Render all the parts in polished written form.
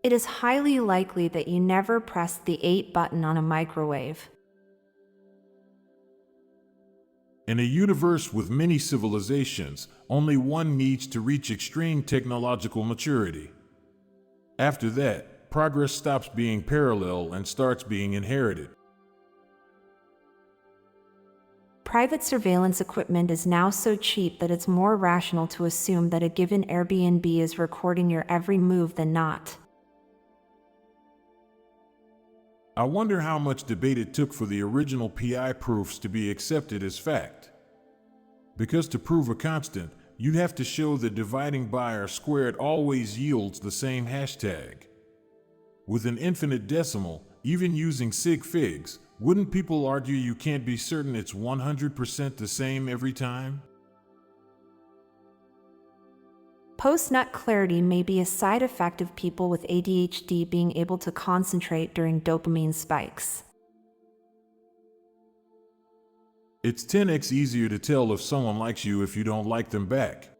It is highly likely that you never pressed the 8 button on a microwave. In a universe with many civilizations, only one needs to reach extreme technological maturity. After that, progress stops being parallel and starts being inherited. Private surveillance equipment is now so cheap that it's more rational to assume that a given Airbnb is recording your every move than not. I wonder how much debate it took for the original PI proofs to be accepted as fact. Because to prove a constant, you'd have to show that dividing by or squared always yields the same hashtag. With an infinite decimal, even using sig figs, wouldn't people argue you can't be certain it's 100% the same every time? Post-nut clarity may be a side effect of people with ADHD being able to concentrate during dopamine spikes. It's 10x easier to tell if someone likes you if you don't like them back.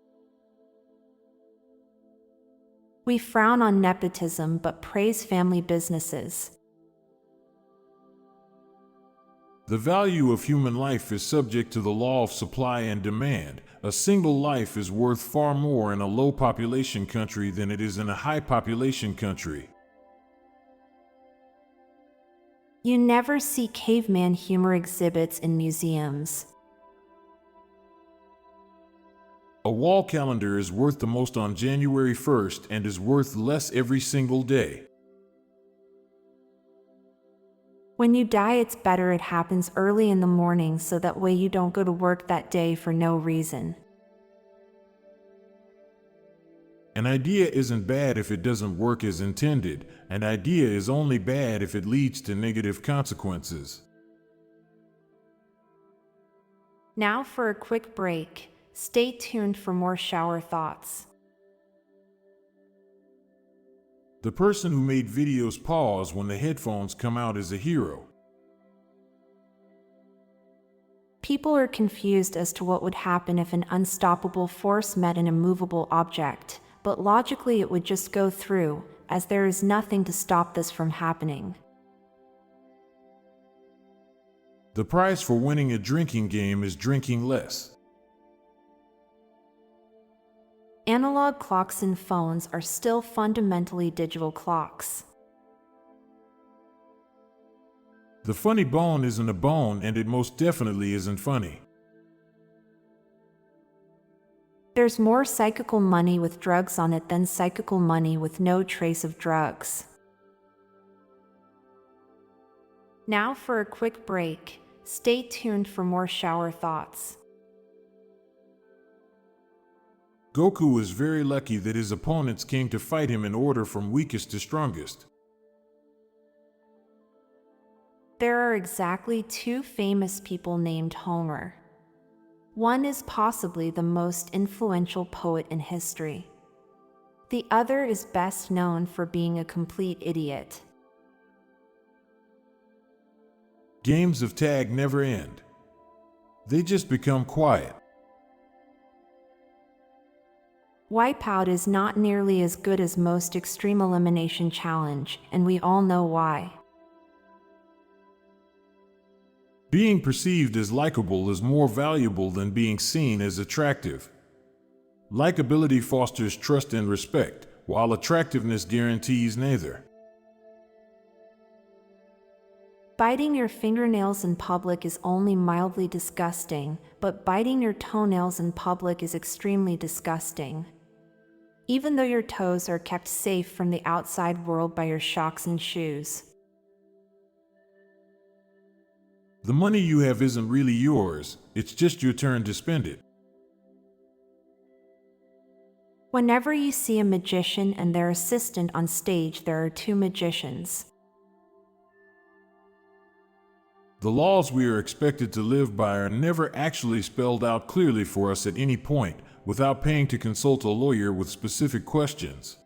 We frown on nepotism but praise family businesses. The value of human life is subject to the law of supply and demand. A single life is worth far more in a low population country than it is in a high population country. You never see caveman humor exhibits in museums. A wall calendar is worth the most on January 1st and is worth less every single day. When you die, it's better it happens early in the morning so that way you don't go to work that day for no reason. An idea isn't bad if it doesn't work as intended. An idea is only bad if it leads to negative consequences. Now for a quick break. Stay tuned for more shower thoughts. The person who made videos pause when the headphones come out is a hero. People are confused as to what would happen if an unstoppable force met an immovable object, but logically it would just go through, as there is nothing to stop this from happening. The prize for winning a drinking game is drinking less. Analog clocks and phones are still fundamentally digital clocks. The funny bone isn't a bone, and it most definitely isn't funny. There's more psychical money with drugs on it than psychical money with no trace of drugs. Now for a quick break. Stay tuned for more shower thoughts. Goku is very lucky that his opponents came to fight him in order from weakest to strongest. There are exactly 2 famous people named Homer. One is possibly the most influential poet in history. The other is best known for being a complete idiot. Games of tag never end. They just become quiet. Wipeout is not nearly as good as most Extreme Elimination Challenge, and we all know why. Being perceived as likable is more valuable than being seen as attractive. Likability fosters trust and respect, while attractiveness guarantees neither. Biting your fingernails in public is only mildly disgusting, but biting your toenails in public is extremely disgusting. Even though your toes are kept safe from the outside world by your socks and shoes. The money you have isn't really yours, it's just your turn to spend it. Whenever you see a magician and their assistant on stage, there are 2 magicians. The laws we are expected to live by are never actually spelled out clearly for us at any point, without paying to consult a lawyer with specific questions.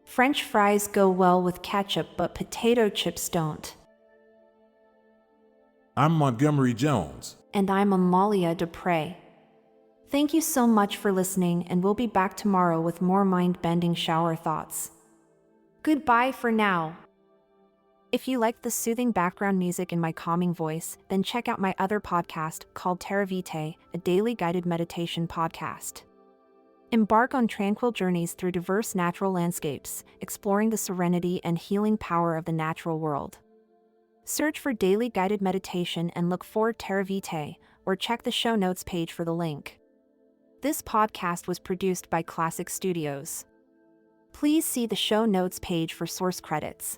French fries go well with ketchup, but potato chips don't. I'm Montgomery Jones. And I'm Amalia Dupre. Thank you so much for listening, and we'll be back tomorrow with more mind-bending shower thoughts. Goodbye for now. If you like the soothing background music in my calming voice, then check out my other podcast called Terra Vitae, a daily guided meditation podcast. Embark on tranquil journeys through diverse natural landscapes, exploring the serenity and healing power of the natural world. Search for daily guided meditation and look for Terra Vitae, or check the show notes page for the link. This podcast was produced by Klassic Studios. Please see the show notes page for source credits.